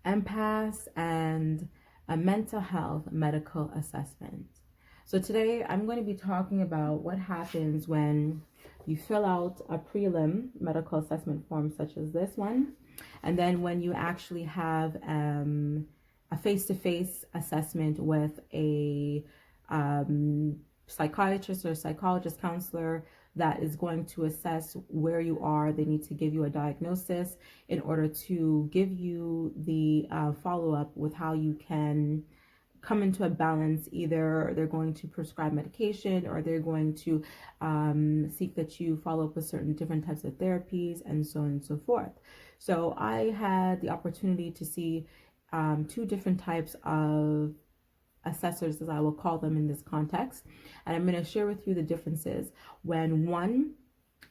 empaths and a mental health medical assessment. So today I'm going to be talking about what happens when you fill out a prelim medical assessment form such as this one, and then when you actually have a face-to-face assessment with a psychiatrist or psychologist counselor that is going to assess where you are. They need to give you a diagnosis in order to give you the follow-up with how you can come into a balance. Either they're going to prescribe medication or they're going to seek that you follow up with certain different types of therapies and so on and so forth. So I had the opportunity to see two different types of assessors, as I will call them in this context, and I'm going to share with you the differences when one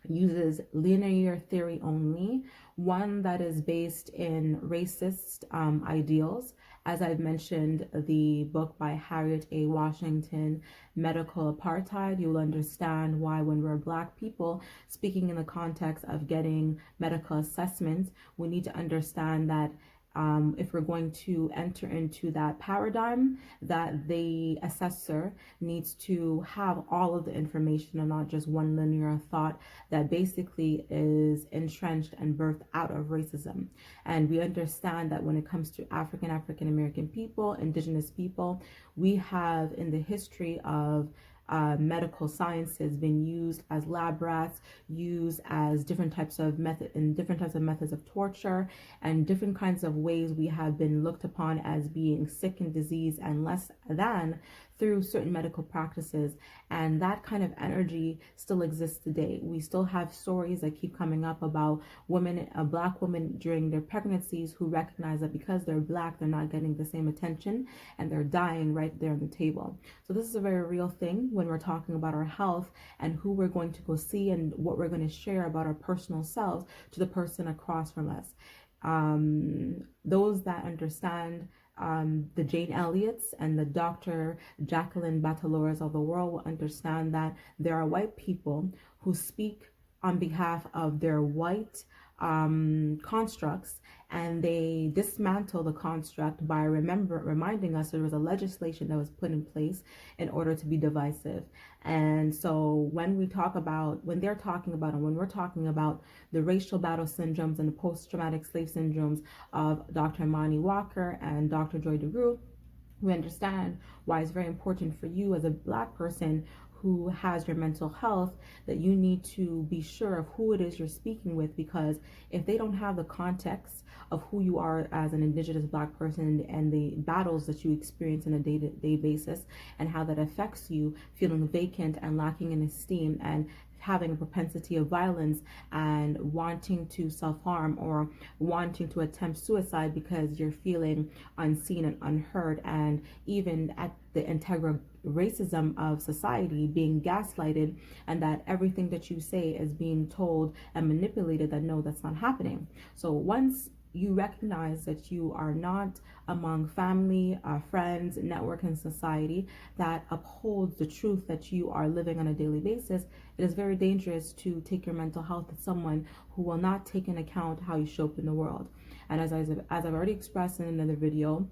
uses linear theory only, one that is based in racist ideals. As I've mentioned, the book by Harriet A. Washington, Medical Apartheid, you'll understand why when we're Black people speaking in the context of getting medical assessments, we need to understand that if we're going to enter into that paradigm, that the assessor needs to have all of the information and not just one linear thought that basically is entrenched and birthed out of racism. And we understand that when it comes to African American people, indigenous people, we have in the history of medical sciences been used as lab rats, used as different types of methods of torture, and different kinds of ways we have been looked upon as being sick and diseased and less than through certain medical practices. And that kind of energy still exists today. We still have stories that keep coming up about women, Black women during their pregnancies who recognize that because they're Black, they're not getting the same attention and they're dying right there on the table. So this is a very real thing when we're talking about our health and who we're going to go see and what we're going to share about our personal selves to the person across from us. Those that understand the Jane Elliots and the Dr. Jacqueline Bataloras of the world will understand that there are white people who speak on behalf of their white constructs, and they dismantle the construct by reminding us there was a legislation that was put in place in order to be divisive. And so when they're talking about, and when we're talking about the racial battle syndromes and the post-traumatic slave syndromes of Dr. Imani Walker and Dr. Joy DeGruy, we understand why it's very important for you as a Black person who has your mental health that you need to be sure of who it is you're speaking with, because if they don't have the context of who you are as an indigenous Black person and the battles that you experience on a day-to-day basis and how that affects you, feeling vacant and lacking in esteem and having a propensity of violence and wanting to self-harm or wanting to attempt suicide because you're feeling unseen and unheard, and even at the integral racism of society, being gaslighted, and that everything that you say is being told and manipulated, that no, that's not happening. So once you recognize that you are not among family, friends, network, and society that upholds the truth that you are living on a daily basis, it is very dangerous to take your mental health to someone who will not take into account how you show up in the world. And as I've already expressed in another video,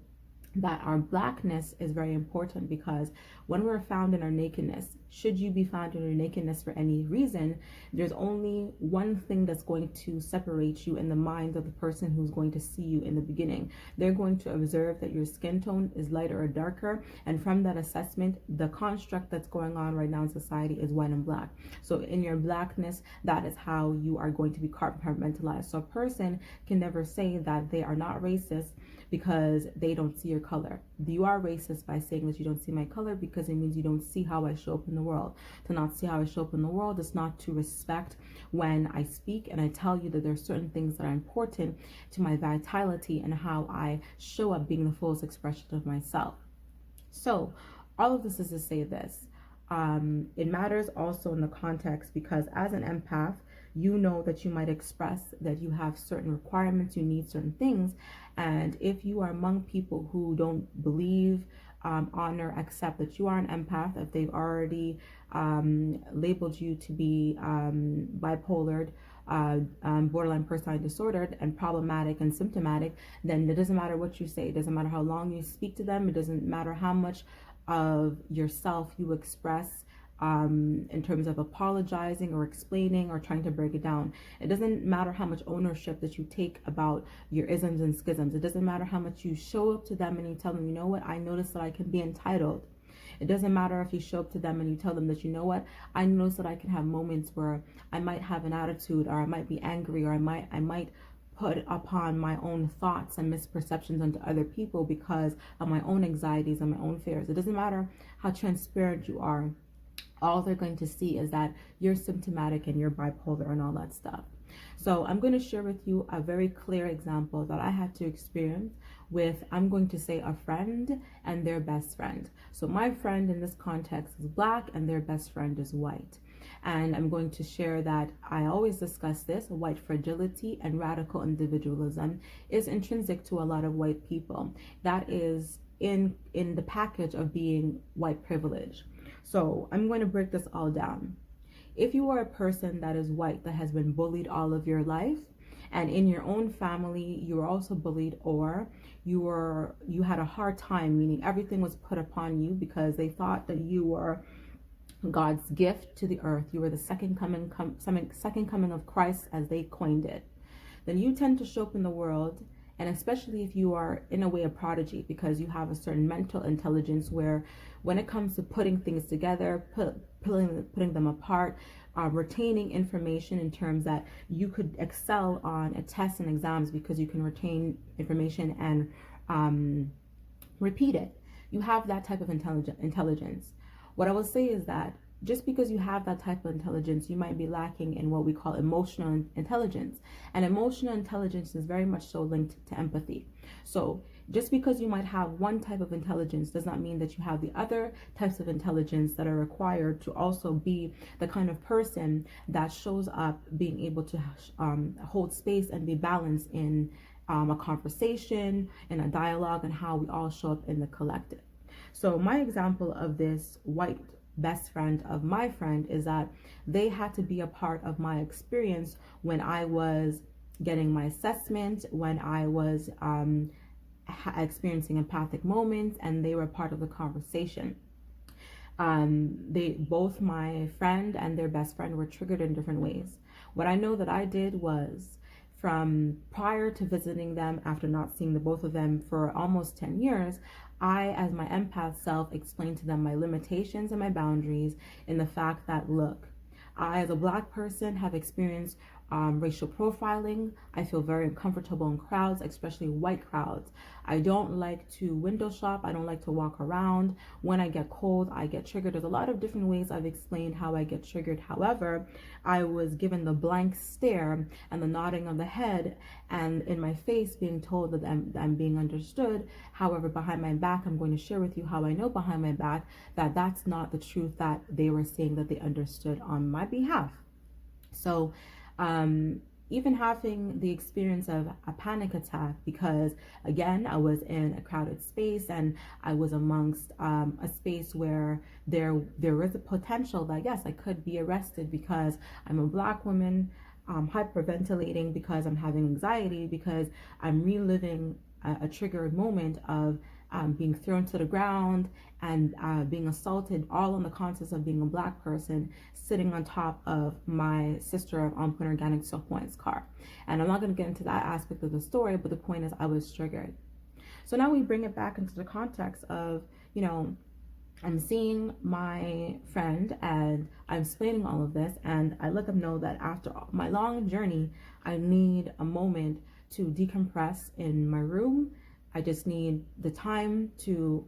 that our Blackness is very important, because when we're found in our nakedness, should you be found in your nakedness for any reason, there's only one thing that's going to separate you in the mind of the person who's going to see you in the beginning. They're going to observe that your skin tone is lighter or darker, and from that assessment, the construct that's going on right now in society is white and Black. So in your Blackness, that is how you are going to be compartmentalized. So a person can never say that they are not racist because they don't see your color. You are racist by saying that you don't see my color because it means you don't see how I show up in the world. To not see how I show up in the world is not to respect when I speak and I tell you that there are certain things that are important to my vitality and how I show up being the fullest expression of myself. So all of this is to say this. It matters also in the context because as an empath, you know that you might express that you have certain requirements, you need certain things. And if you are among people who don't believe, honor, accept that you are an empath, if they've already labeled you to be bipolar, borderline personality disordered and problematic and symptomatic, then it doesn't matter what you say. It doesn't matter how long you speak to them. It doesn't matter how much of yourself you express in terms of apologizing or explaining or trying to break it down. It doesn't matter how much ownership that you take about your isms and schisms. It doesn't matter how much you show up to them and you tell them, you know what, I notice that I can be entitled. It doesn't matter if you show up to them and you tell them that, you know what, I notice that I can have moments where I might have an attitude, or I might be angry, or I might put upon my own thoughts and misperceptions onto other people because of my own anxieties and my own fears. It doesn't matter how transparent you are. All they're going to see is that you're symptomatic and you're bipolar and all that stuff. So I'm going to share with you a very clear example that I had to experience with, I'm going to say, a friend and their best friend. So my friend in this context is Black and their best friend is white. And I'm going to share that I always discuss this: white fragility and radical individualism is intrinsic to a lot of white people. That is in the package of being white privilege. So I'm going to break this all down. If you are a person that is white that has been bullied all of your life, and in your own family you were also bullied, or you had a hard time, meaning everything was put upon you because they thought that you were God's gift to the earth, you were the second coming of Christ as they coined it, then you tend to show up in the world. And especially if you are in a way a prodigy, because you have a certain mental intelligence where when it comes to putting things together, putting them apart, retaining information in terms that you could excel on a test and exams because you can retain information and repeat it. You have that type of intelligence. What I will say is that just because you have that type of intelligence, you might be lacking in what we call emotional intelligence. And emotional intelligence is very much so linked to empathy. So just because you might have one type of intelligence does not mean that you have the other types of intelligence that are required to also be the kind of person that shows up being able to hold space and be balanced in a conversation, in a dialogue, and how we all show up in the collective. So my example of this white best friend of my friend is that they had to be a part of my experience when I was getting my assessment, when I was experiencing empathic moments, and they were part of the conversation. Both my friend and their best friend were triggered in different ways. What I know that I did was, from prior to visiting them, after not seeing the both of them for almost 10 years, I, as my empath self, explained to them my limitations and my boundaries in the fact that, look, I, as a Black person, have experienced racial profiling. I feel very uncomfortable in crowds, especially white crowds. I don't like to window shop. I don't like to walk around. When I get cold, I get triggered. There's a lot of different ways I've explained how I get triggered. However, I was given the blank stare and the nodding of the head, and in my face being told that I'm being understood. However, behind my back, I'm going to share with you how I know behind my back that that's not the truth that they were saying that they understood on my behalf. So even having the experience of a panic attack, because again, I was in a crowded space and I was amongst a space where there was a potential that, yes, I could be arrested because I'm a Black woman, hyperventilating because I'm having anxiety, because I'm reliving a triggered moment of being thrown to the ground and being assaulted, all on the context of being a Black person sitting on top of my sister of On Point Organic Soap Point's car. And I'm not going to get into that aspect of the story, but the point is I was triggered. So now we bring it back into the context of, you know, I'm seeing my friend and I'm explaining all of this, and I let them know that after my long journey, I need a moment to decompress in my room. I just need the time to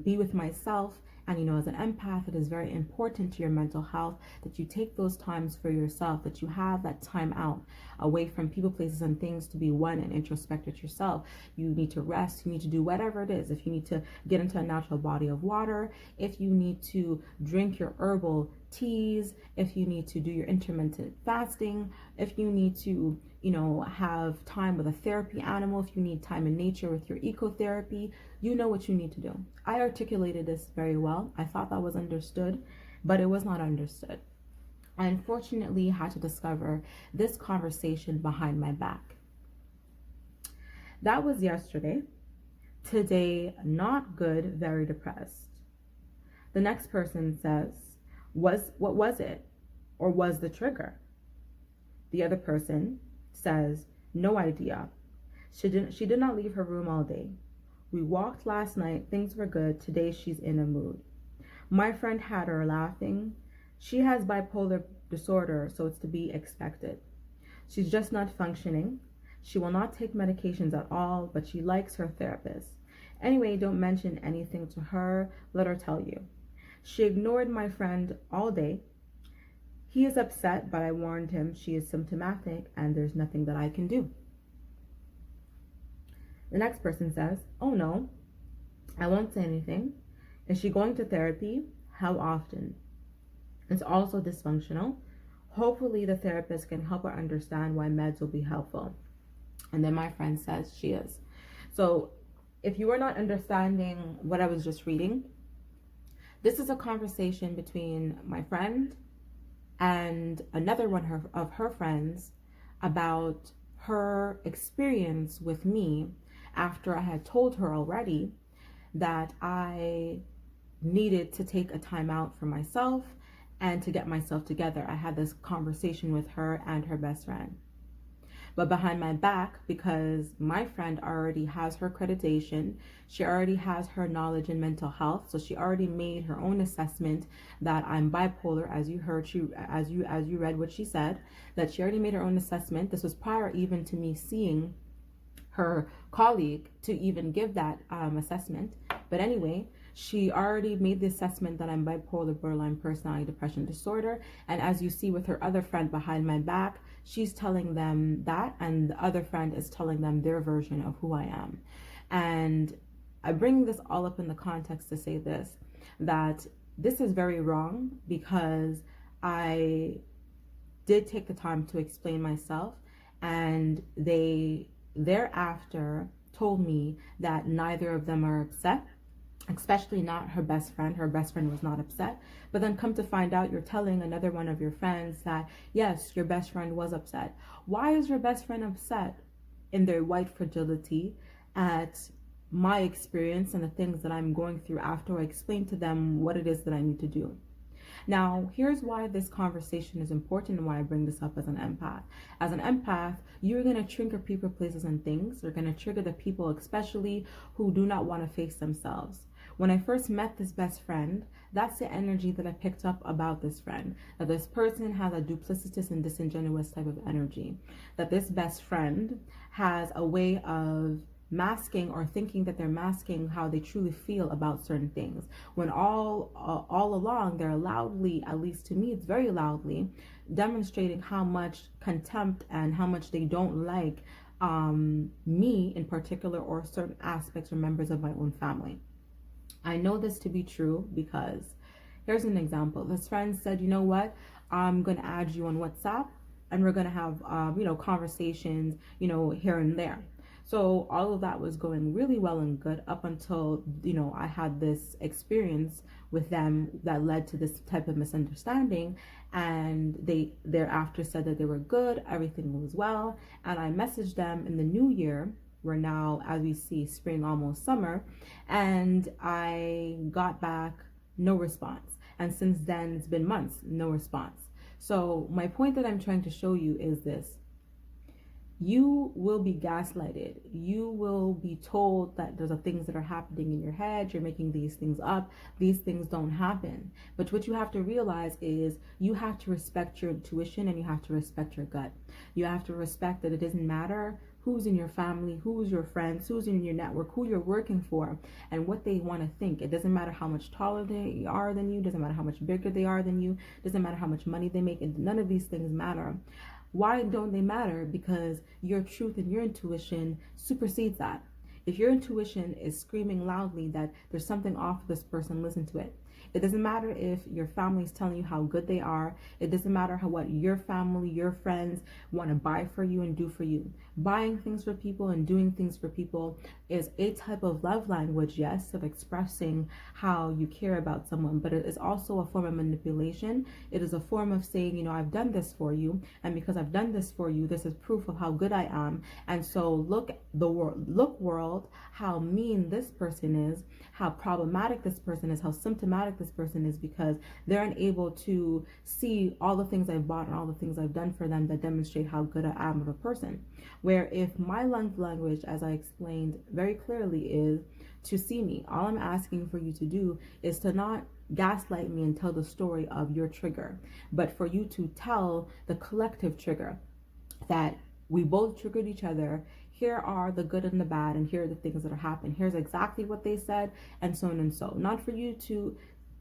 be with myself. And, you know, as an empath, it is very important to your mental health that you take those times for yourself, that you have that time out away from people, places, and things to be one and introspect with yourself. You need to rest. You need to do whatever it is. If you need to get into a natural body of water, if you need to drink your herbal teas, if you need to do your intermittent fasting, if you need to, you know, have time with a therapy animal, if you need time in nature with your ecotherapy, you know what you need to do. I articulated this very well. I thought that was understood, but it was not understood. I unfortunately had to discover this conversation behind my back. That was yesterday. Today, not good, very depressed. The next person says, what was it? Or was the trigger? The other person says, no idea. She did not leave her room all day. We walked last night, things were good. Today she's in a mood. My friend had her laughing. She has bipolar disorder, so it's to be expected. She's just not functioning. She will not take medications at all, but she likes her therapist. Anyway, don't mention anything to her. Let her tell you. She ignored my friend all day. He is upset, but I warned him she is symptomatic and there's nothing that I can do. The next person says, oh no, I won't say anything. Is she going to therapy? How often? It's also dysfunctional. Hopefully the therapist can help her understand why meds will be helpful. And then my friend says she is. So if you are not understanding what I was just reading, this is a conversation between my friend and another one of her friends about her experience with me after I had told her already that I needed to take a time out for myself and to get myself together. I had this conversation with her and her best friend. But behind my back, because my friend already has her accreditation, she already has her knowledge in mental health, so she already made her own assessment that I'm bipolar, as you heard, as you read what she said, that she already made her own assessment. This was prior even to me seeing her colleague to even give that assessment. But anyway, she already made the assessment that I'm bipolar, borderline personality depression disorder. And as you see with her other friend behind my back, she's telling them that, and the other friend is telling them their version of who I am. And I bring this all up in the context to say this, that this is very wrong, because I did take the time to explain myself, and they thereafter told me that neither of them are upset, especially not her best friend. Her best friend was not upset. But then come to find out, you're telling another one of your friends that, yes, your best friend was upset. Why is your best friend upset in their white fragility at my experience and the things that I'm going through after I explain to them what it is that I need to do? Now, here's why this conversation is important and why I bring this up as an empath. As an empath, you're going to trigger people, places, and things. You're going to trigger the people, especially who do not want to face themselves. When I first met this best friend, that's the energy that I picked up about this friend. That this person has a duplicitous and disingenuous type of energy. That this best friend has a way of masking or thinking that they're masking how they truly feel about certain things, when all along they're loudly, at least to me it's very loudly, demonstrating how much contempt and how much they don't like me in particular, or certain aspects or members of my own family. I know this to be true because here's an example. This friend said, you know what, I'm going to add you on WhatsApp and we're going to have conversations here and there. So all of that was going really well and good up until, I had this experience with them that led to this type of misunderstanding. And they thereafter said that they were good, everything was well. And I messaged them in the new year. We're now, as we see, spring, almost summer. And I got back no response. And since then, it's been months, no response. So my point that I'm trying to show you is this. You will be gaslighted. You will be told that there's things that are happening in your head. You're making these things up. These things don't happen. But what you have to realize is you have to respect your intuition and you have to respect your gut. You have to respect that it doesn't matter who's in your family, who's your friends, who's in your network, who you're working for, and what they want to think. It doesn't matter how much taller they are than you. It doesn't matter how much bigger they are than you. It doesn't matter how much money they make. And none of these things matter. Why don't they matter? Because your truth and your intuition supersedes that. If your intuition is screaming loudly that there's something off with this person, listen to it. It doesn't matter if your family is telling you how good they are. It doesn't matter what your family, your friends want to buy for you and do for you. Buying things for people and doing things for people is a type of love language, yes, of expressing how you care about someone, but it is also a form of manipulation. It is a form of saying, you know, I've done this for you, and because I've done this for you, this is proof of how good I am. And so look world, how mean this person is, how problematic this person is, how symptomatic this person is, because they're unable to see all the things I've bought and all the things I've done for them that demonstrate how good I am of a person. Where if my love language, as I explained very clearly, is to see me, all I'm asking for you to do is to not gaslight me and tell the story of your trigger, but for you to tell the collective trigger that we both triggered each other. Here are the good and the bad, and here are the things that are happening. Here's exactly what they said, and so on and so. Not for you to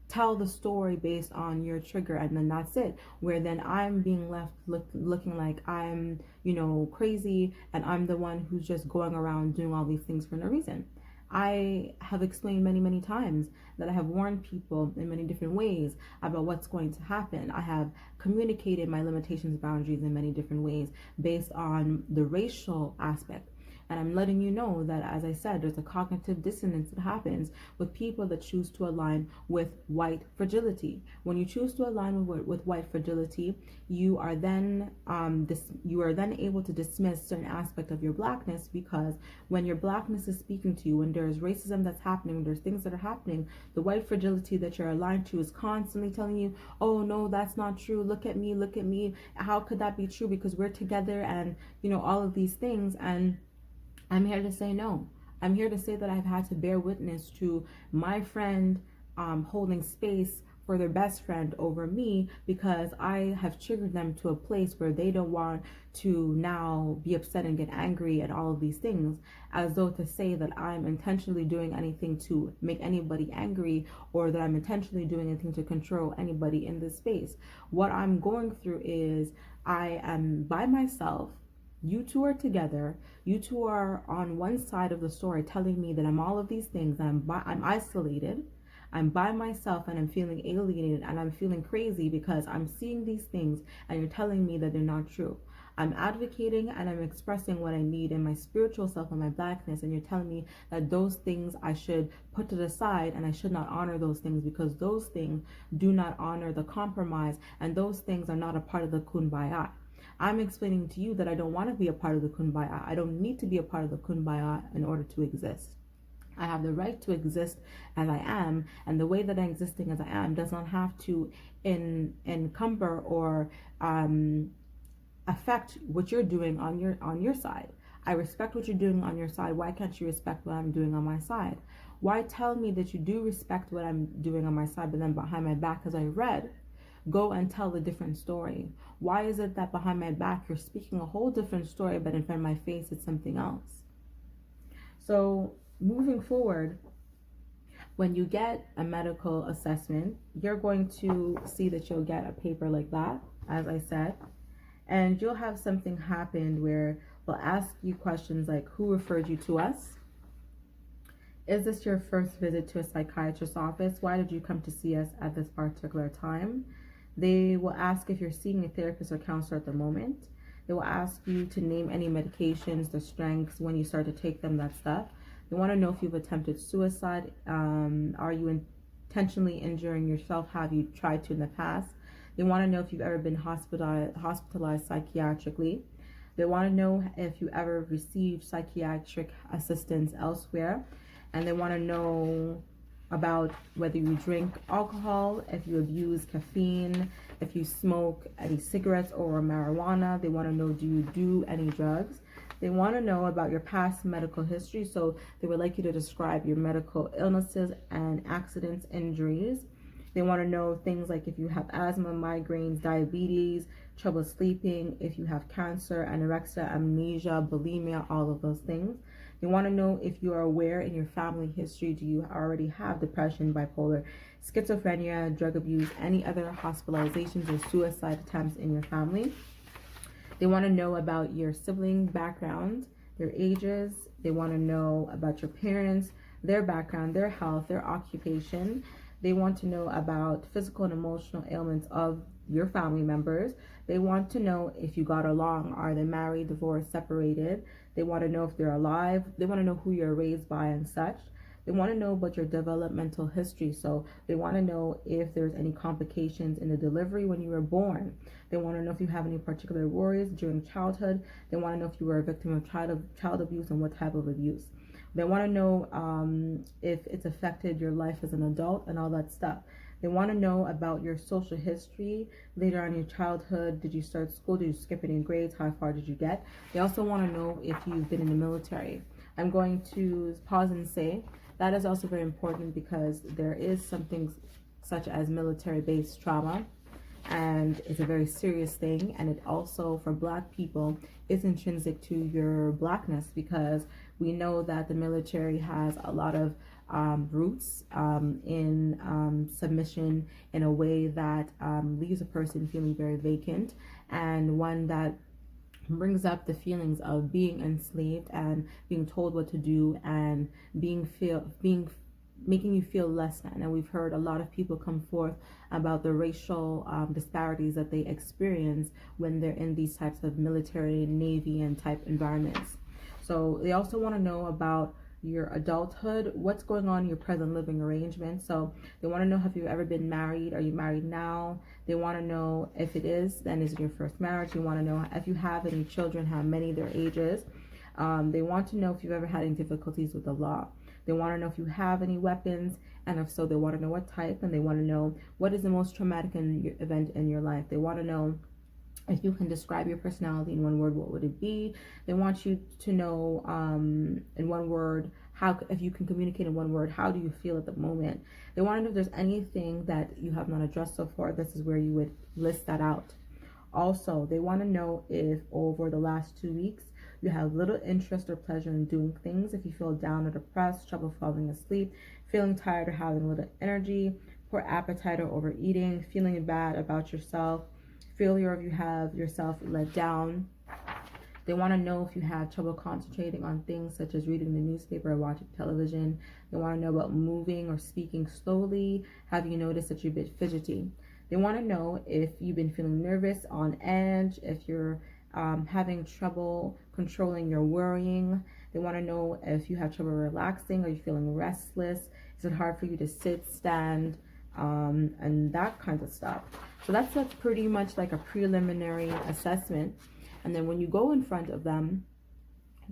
tell the story based on your trigger, and then that's it, where then I'm being left looking like I'm, you know, crazy, and I'm the one who's just going around doing all these things for no reason. I have explained many times that I have warned people in many different ways about what's going to happen. I have communicated my limitations, boundaries in many different ways based on the racial aspect. And I'm letting you know that, as I said, there's a cognitive dissonance that happens with people that choose to align with white fragility. When you choose to align with white fragility, you are then able to dismiss certain aspect of your blackness, because when your blackness is speaking to you, when there's racism that's happening, when there's things that are happening, the white fragility that you're aligned to is constantly telling you, oh no, that's not true, look at me, how could that be true, because we're together, and you know, all of these things. And I'm here to say no. I'm here to say that I've had to bear witness to my friend holding space for their best friend over me, because I have triggered them to a place where they don't want to now be upset and get angry at all of these things, as though to say that I'm intentionally doing anything to make anybody angry, or that I'm intentionally doing anything to control anybody in this space. What I'm going through is I am by myself. You two are together. You two are on one side of the story telling me that I'm all of these things. I'm isolated. I'm by myself, and I'm feeling alienated, and I'm feeling crazy because I'm seeing these things and you're telling me that they're not true. I'm advocating and I'm expressing what I need in my spiritual self and my blackness, and you're telling me that those things I should put to the side and I should not honor those things because those things do not honor the compromise, and those things are not a part of the kumbaya. I'm explaining to you that I don't want to be a part of the kumbaya. I don't need to be a part of the kumbaya in order to exist. I have the right to exist as I am, and the way that I'm existing as I am does not have to encumber or affect what you're doing on your side. I respect what you're doing on your side. Why can't you respect what I'm doing on my side? Why tell me that you do respect what I'm doing on my side, but then behind my back, as I read, go and tell a different story? Why is it that behind my back you're speaking a whole different story, but in front of my face it's something else? So moving forward, when you get a medical assessment, you're going to see that you'll get a paper like that, as I said, and you'll have something happen where they'll ask you questions like, who referred you to us? Is this your first visit to a psychiatrist's office? Why did you come to see us at this particular time? They will ask if you're seeing a therapist or counselor at the moment. They will ask you to name any medications, the strengths, when you start to take them, that stuff. They want to know if you've attempted suicide. Are you intentionally injuring yourself? Have you tried to in the past? They want to know if you've ever been hospitalized psychiatrically. They want to know if you ever received psychiatric assistance elsewhere. And they want to know about whether you drink alcohol, if you abuse caffeine, if you smoke any cigarettes or marijuana. They want to know, do you do any drugs? They want to know about your past medical history. So they would like you to describe your medical illnesses and accidents, injuries. They want to know things like if you have asthma, migraines, diabetes, trouble sleeping, if you have cancer, anorexia, amnesia, bulimia, all of those things. They want to know if you are aware in your family history, do you already have depression, bipolar, schizophrenia, drug abuse, any other hospitalizations or suicide attempts in your family. They want to know about your sibling background, their ages. They want to know about your parents, their background, their health, their occupation. They want to know about physical and emotional ailments of your family members. They want to know if you got along. Are they married, divorced, separated? They want to know if they're alive. They want to know who you're raised by and such. They want to know about your developmental history. So they want to know if there's any complications in the delivery when you were born. They want to know if you have any particular worries during childhood. They want to know if you were a victim of child abuse and what type of abuse. They want to know if it's affected your life as an adult and all that stuff. They want to know about your social history later on in your childhood. Did you start school? Did you skip any grades? How far did you get? They also want to know if you've been in the military. I'm going to pause and say that is also very important, because there is something such as military-based trauma, and it's a very serious thing, and it also, for Black people, is intrinsic to your Blackness, because we know that the military has a lot of roots in submission in a way that leaves a person feeling very vacant, and one that brings up the feelings of being enslaved and being told what to do, and making you feel less than. And we've heard a lot of people come forth about the racial disparities that they experience when they're in these types of military, Navy, and type environments. So they also want to know about your adulthood, what's going on in your present living arrangement. So they want to know, have you ever been married? Are you married now? They want to know if it is, then is it your first marriage? They want to know if you have any children, how many, their ages. They want to know if you've ever had any difficulties with the law. They want to know if you have any weapons, and if so, they want to know what type, and they want to know what is the most traumatic event in your life. They want to know if you can describe your personality in one word, what would it be? They want you to know in one word, if you can communicate in one word, how do you feel at the moment? They want to know if there's anything that you have not addressed so far. This is where you would list that out. Also, they want to know if over the last 2 weeks, you have little interest or pleasure in doing things, if you feel down or depressed, trouble falling asleep, feeling tired or having little energy, poor appetite or overeating, feeling bad about yourself, failure if you have yourself let down. They want to know if you have trouble concentrating on things such as reading the newspaper or watching television. They want to know about moving or speaking slowly. Have you noticed that you're a bit fidgety? They want to know if you've been feeling nervous, on edge, if you're having trouble controlling your worrying. They want to know if you have trouble relaxing. Are you feeling restless? Is it hard for you to sit, stand, and that kind of stuff. So that's pretty much like a preliminary assessment. And then when you go in front of them,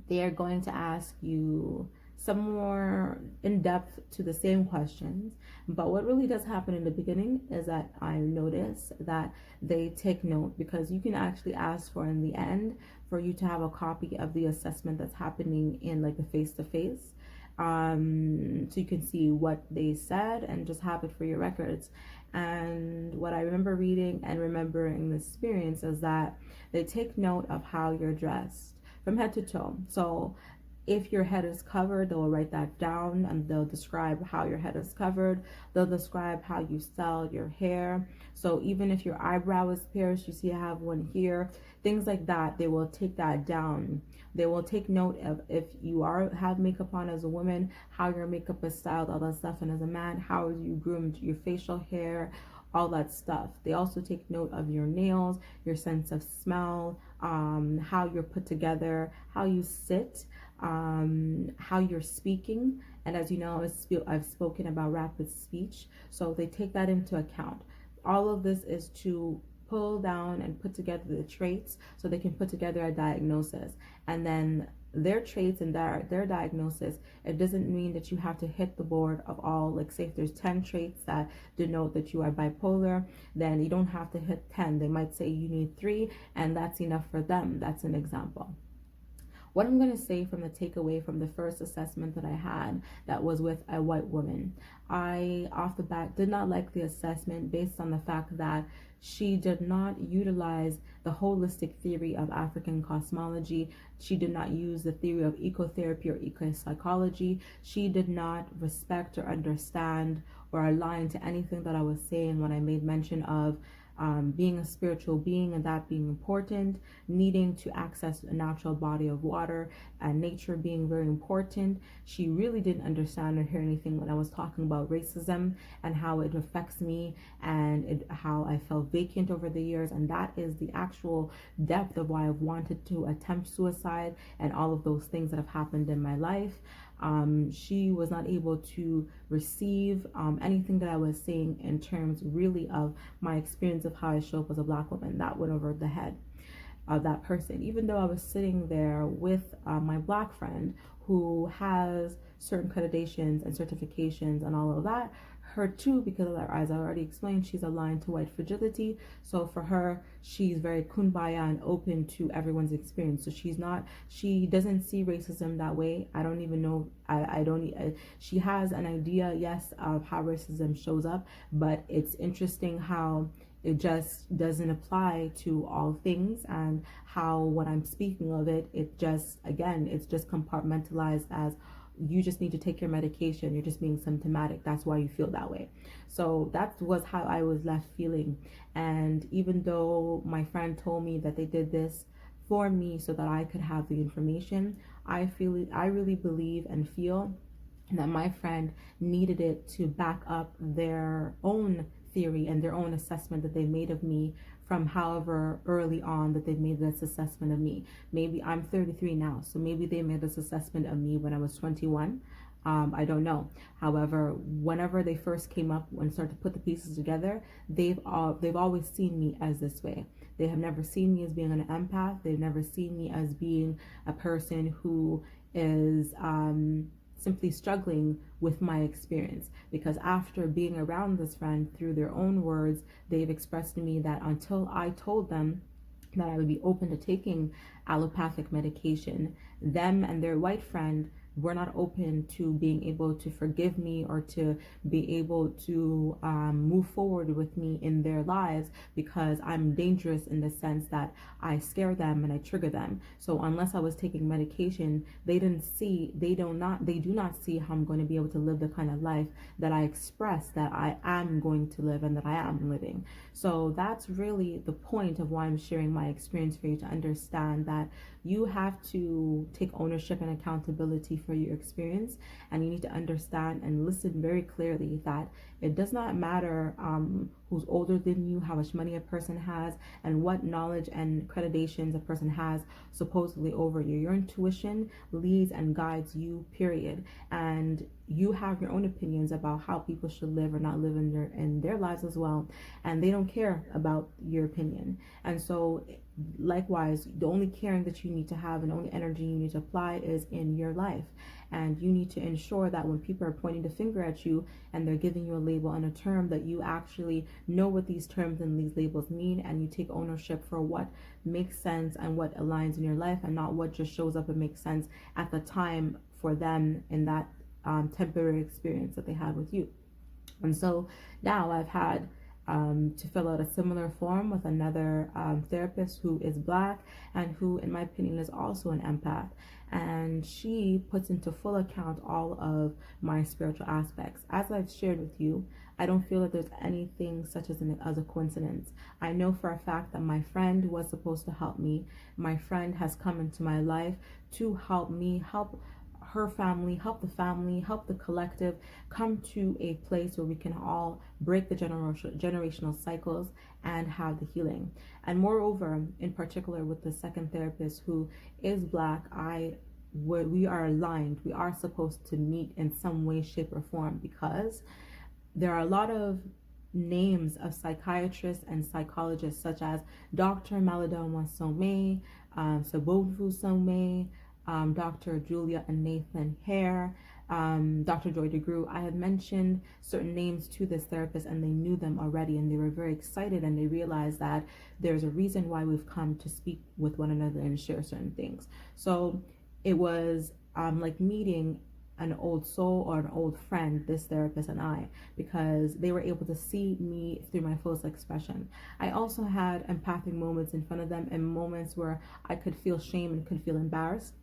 they are going to ask you some more in-depth to the same questions. But what really does happen in the beginning is that I notice that they take note, because you can actually ask for in the end for you to have a copy of the assessment that's happening in like the face-to-face. So you can see what they said and just have it for your records. And what I remember reading and remembering the experience is that they take note of how you're dressed from head to toe. So if your head is covered, they'll write that down, and they'll describe how your head is covered. They'll describe how you style your hair. So even if your eyebrow is pierced, you see I have one here, things like that, they will take that down. They will take note of if you have makeup on as a woman, how your makeup is styled, all that stuff, and as a man, how you groomed your facial hair, all that stuff. They also take note of your nails, your sense of smell, how you're put together, how you sit, how you're speaking. And as you know, I've spoken about rapid speech, so they take that into account. All of this is to pull down and put together the traits so they can put together a diagnosis. And then their traits and their diagnosis, it doesn't mean that you have to hit the board of all, like say if there's 10 traits that denote that you are bipolar, then you don't have to hit 10. They might say you need 3, and that's enough for them. That's an example. What I'm going to say from the takeaway from the first assessment that I had that was with a white woman, I off the bat did not like the assessment based on the fact that she did not utilize the holistic theory of African cosmology. She did not use the theory of ecotherapy or eco-psychology. She did not respect or understand or align to anything that I was saying when I made mention of being a spiritual being and that being important, needing to access a natural body of water and nature being very important. She really didn't understand or hear anything when I was talking about racism and how it affects me and how I felt vacant over the years. And that is the actual depth of why I've wanted to attempt suicide and all of those things that have happened in my life. She was not able to receive anything that I was saying in terms really of my experience of how I show up as a Black woman. That went over the head of that person, even though I was sitting there with my Black friend who has certain accreditations and certifications and all of that. Her too, because as I already explained, she's aligned to white fragility. So for her, she's very kumbaya and open to everyone's experience. So she doesn't see racism that way. I don't even know. She has an idea, yes, of how racism shows up, but it's interesting how it just doesn't apply to all things, and how when I'm speaking of it, it's just compartmentalized as you just need to take your medication, you're just being symptomatic, that's why you feel that way. So that was how I was left feeling. And even though my friend told me that they did this for me so that I could have the information, I really believe and feel that my friend needed it to back up their own theory and their own assessment that they made of me from however early on that they made this assessment of me. Maybe I'm 33 now, so maybe they made this assessment of me when I was 21. I don't know. However, whenever they first came up and started to put the pieces together, they've always seen me as this way. They have never seen me as being an empath. They've never seen me as being a person who is simply struggling with my experience, because after being around this friend, through their own words, they've expressed to me that until I told them that I would be open to taking allopathic medication, them and their white friend were not open to being able to forgive me or to be able to move forward with me in their lives, because I'm dangerous in the sense that I scare them and I trigger them. So unless I was taking medication, they do not see how I'm going to be able to live the kind of life that I express that I am going to live and that I am living. So that's really the point of why I'm sharing my experience, for you to understand that you have to take ownership and accountability for your experience, and you need to understand and listen very clearly that it does not matter who's older than you, how much money a person has, and what knowledge and accreditations a person has supposedly over you. Your intuition leads and guides you, period. And you have your own opinions about how people should live or not live in their lives as well, and they don't care about your opinion. And so likewise, the only caring that you need to have and the only energy you need to apply is in your life. And you need to ensure that when people are pointing the finger at you and they're giving you a label and a term, that you actually know what these terms and these labels mean, and you take ownership for what makes sense and what aligns in your life, and not what just shows up and makes sense at the time for them in that temporary experience that they had with you. And so now I've had to fill out a similar form with another therapist who is Black and who, in my opinion, is also an empath. And she puts into full account all of my spiritual aspects. As I've shared with you, I don't feel that there's anything such as a coincidence. I know for a fact that my friend was supposed to help me. My friend has come into my life to help me, help her family, help the collective come to a place where we can all break the generational cycles and have the healing. And moreover, in particular with the second therapist who is Black, we are aligned. We are supposed to meet in some way, shape, or form, because there are a lot of names of psychiatrists and psychologists such as Dr. Maladoma Somé, Sabonvu Somé, Dr. Julia and Nathan Hare, DR.JOY DEGRUY. I had mentioned certain names to this therapist and they knew them already, and they were very excited, and they realized that there's a reason why we've come to speak with one another and share certain things. So it was like meeting an old soul or an old friend, this therapist and I, because they were able to see me through my fullest expression. I also had empathic moments in front of them, and moments where I could feel shame and could feel embarrassed.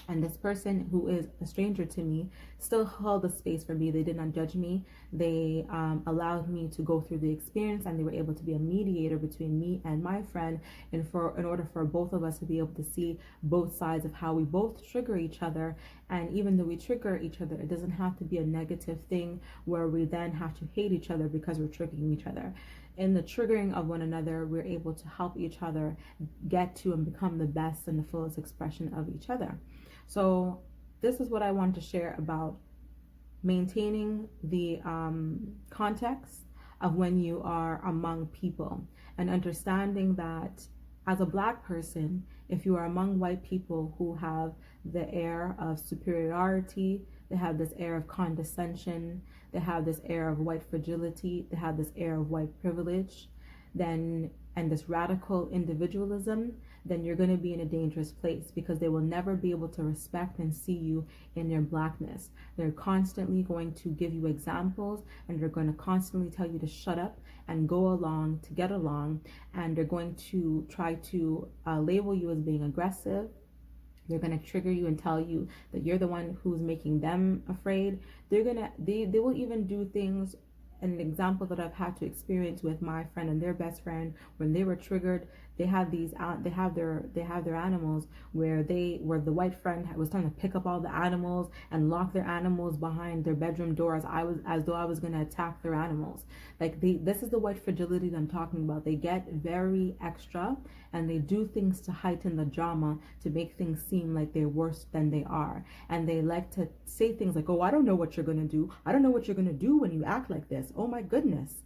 And this person, who is a stranger to me, still held a space for me. They did not judge me. They allowed me to go through the experience, and they were able to be a mediator between me and my friend, in order for both of us to be able to see both sides of how we both trigger each other. And even though we trigger each other, it doesn't have to be a negative thing where we then have to hate each other because we're triggering each other. In the triggering of one another, we're able to help each other get to and become the best and the fullest expression of each other. So this is what I want to share about maintaining the context of when you are among people, and understanding that as a Black person, if you are among white people who have the air of superiority, they have this air of condescension, they have this air of white fragility, they have this air of white privilege, then, and this radical individualism, then you're going to be in a dangerous place, because they will never be able to respect and see you in your Blackness. They're constantly going to give you examples, and they're going to constantly tell you to shut up and go along to get along, and they're going to try to label you as being aggressive. They're going to trigger you and tell you that you're the one who's making them afraid. They will even do things. An example that I've had to experience with my friend and their best friend, when they were triggered, they have their animals, where the white friend was trying to pick up all the animals and lock their animals behind their bedroom door, as though I was going to attack their animals. Like, this is the white fragility that I'm talking about. They get very extra, and they do things to heighten the drama, to make things seem like they're worse than they are. And they like to say things like, oh, I don't know what you're going to do. I don't know what you're going to do when you act like this. Oh my goodness.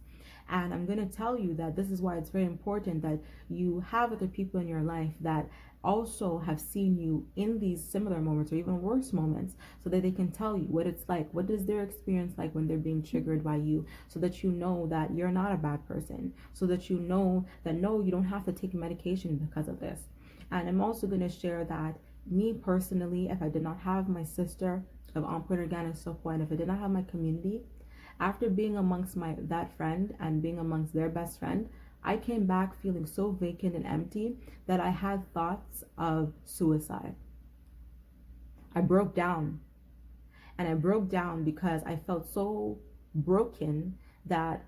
And I'm going to tell you that this is why it's very important that you have other people in your life that also have seen you in these similar moments, or even worse moments, so that they can tell you what it's like, what is their experience like when they're being triggered by you, so that you know that you're not a bad person, so that you know that no, you don't have to take medication because of this. And I'm also going to share that me personally, if I did not have my sister of On Point Organic Support, and if I did not have my community, after being amongst that friend and being amongst their best friend, I came back feeling so vacant and empty that I had thoughts of suicide. I broke down. And I broke down because I felt so broken that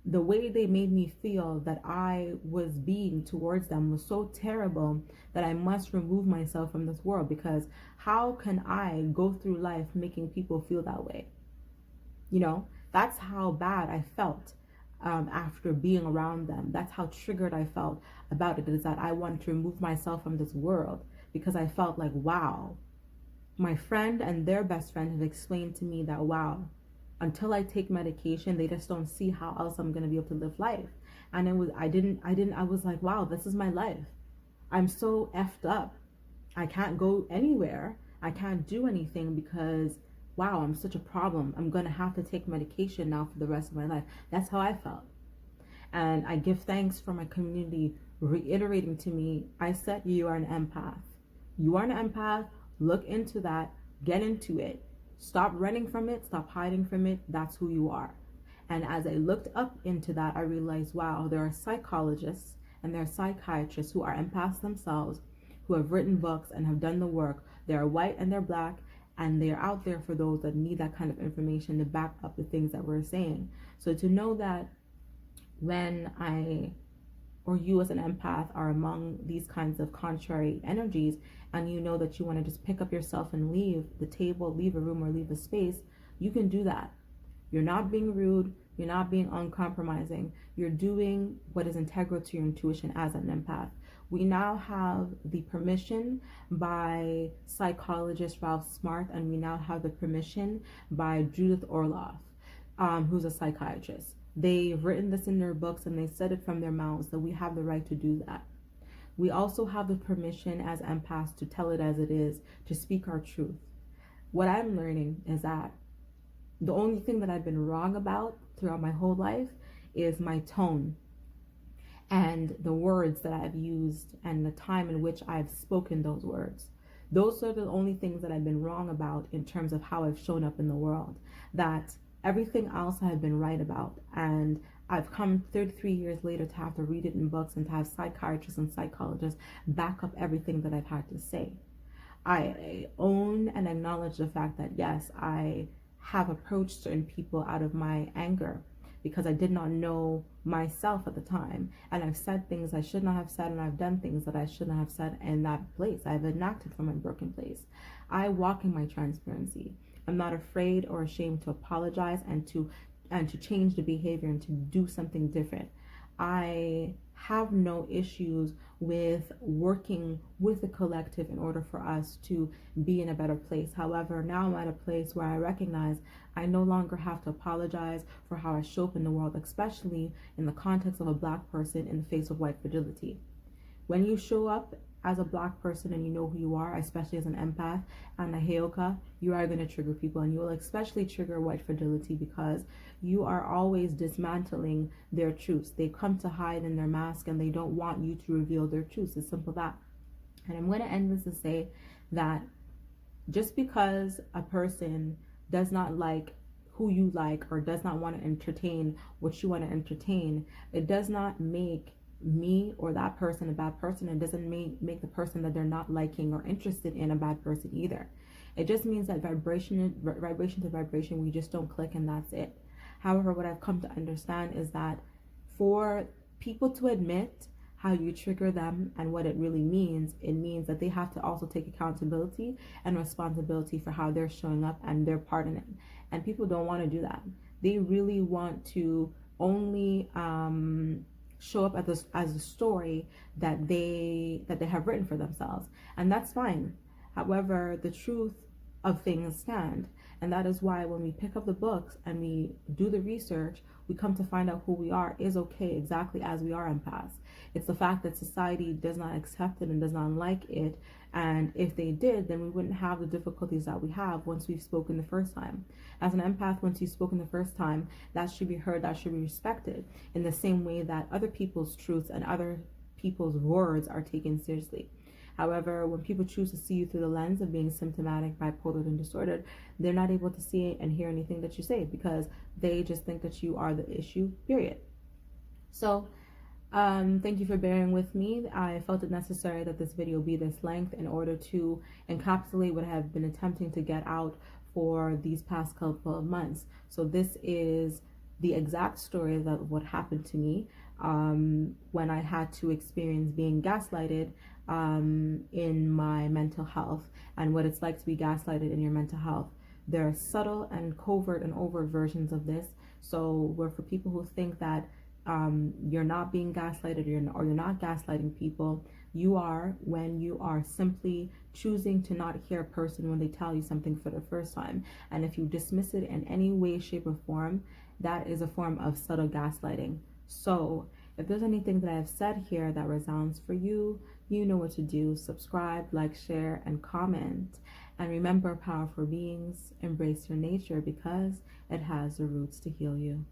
the way they made me feel that I was being towards them was so terrible that I must remove myself from this world, because how can I go through life making people feel that way? You know? That's how bad I felt after being around them. That's how triggered I felt about it, is that I wanted to remove myself from this world, because I felt like, wow, my friend and their best friend have explained to me that, wow, until I take medication, they just don't see how else I'm going to be able to live life. And I was like, wow, this is my life. I'm so effed up. I can't go anywhere. I can't do anything because, wow, I'm such a problem. I'm going to have to take medication now for the rest of my life. That's how I felt. And I give thanks for my community reiterating to me, Iset, you are an empath. You are an empath. Look into that. Get into it. Stop running from it. Stop hiding from it. That's who you are. And as I looked up into that, I realized, wow, there are psychologists and there are psychiatrists who are empaths themselves, who have written books and have done the work. They're white and they're Black, and they're out there for those that need that kind of information to back up the things that we're saying. So to know that when I, or you as an empath, are among these kinds of contrary energies, and you know that you want to just pick up yourself and leave the table, leave a room, or leave a space, you can do that. You're not being rude. You're not being uncompromising. You're doing what is integral to your intuition as an empath. We now have the permission by psychologist Ralph Smart, and we now have the permission by Judith Orloff, who's a psychiatrist. They've written this in their books, and they said it from their mouths that we have the right to do that. We also have the permission as empaths to tell it as it is, to speak our truth. What I'm learning is that the only thing that I've been wrong about throughout my whole life is my tone and the words that I've used and the time in which I've spoken those words. Those are the only things that I've been wrong about in terms of how I've shown up in the world. That everything else I have been right about. And I've come 33 years later to have to read it in books and to have psychiatrists and psychologists back up everything that I've had to say. I own and acknowledge the fact that yes, I have approached certain people out of my anger because I did not know myself at the time, and I've said things I should not have said, and I've done things that I shouldn't have said in that place. I've enacted from my broken place. I walk in my transparency. I'm not afraid or ashamed to apologize and to change the behavior and to do something different. I have no issues with working with the collective in order for us to be in a better place. However, now I'm at a place where I recognize I no longer have to apologize for how I show up in the world, especially in the context of a Black person in the face of white fragility. When you show up as a Black person and you know who you are, especially as an empath and a heyoka, you are going to trigger people, and you will especially trigger white fragility because you are always dismantling their truths. They come to hide in their mask and they don't want you to reveal their truths. It's simple that. And I'm going to end this to say that just because a person does not like who you like or does not want to entertain what you want to entertain, it does not make me or that person a bad person. It doesn't make the person that they're not liking or interested in a bad person either. It just means that vibration to vibration, we just don't click, and that's it. However, what I've come to understand is that for people to admit how you trigger them and what it really means, it means that they have to also take accountability and responsibility for how they're showing up and their part in it. And people don't want to do that. They really want to only show up as a story that they have written for themselves, and that's fine. However, the truth of things stand, and that is why when we pick up the books and we do the research, we come to find out who we are is okay exactly as we are empaths. It's the fact that society does not accept it and does not like it, and if they did, then we wouldn't have the difficulties that we have once we've spoken the first time. As an empath, once you've spoken the first time, that should be heard, that should be respected, in the same way that other people's truths and other people's words are taken seriously. However, when people choose to see you through the lens of being symptomatic, bipolar, and disordered, they're not able to see and hear anything that you say because they just think that you are the issue, period. So, thank you for bearing with me. I felt it necessary that this video be this length in order to encapsulate what I have been attempting to get out for these past couple of months. So this is the exact story of what happened to me when I had to experience being gaslighted in my mental health, and what it's like to be gaslighted in your mental health. There are subtle and covert and overt versions of this. So we're for people who think that you're not being gaslighted or you're not gaslighting people. You are when you are simply choosing to not hear a person when they tell you something for the first time. And if you dismiss it in any way, shape, or form, that is a form of subtle gaslighting. So if there's anything that I've said here that resounds for you, you know what to do. Subscribe, like, share, and comment. And remember, powerful beings, embrace your nature because it has the roots to heal you.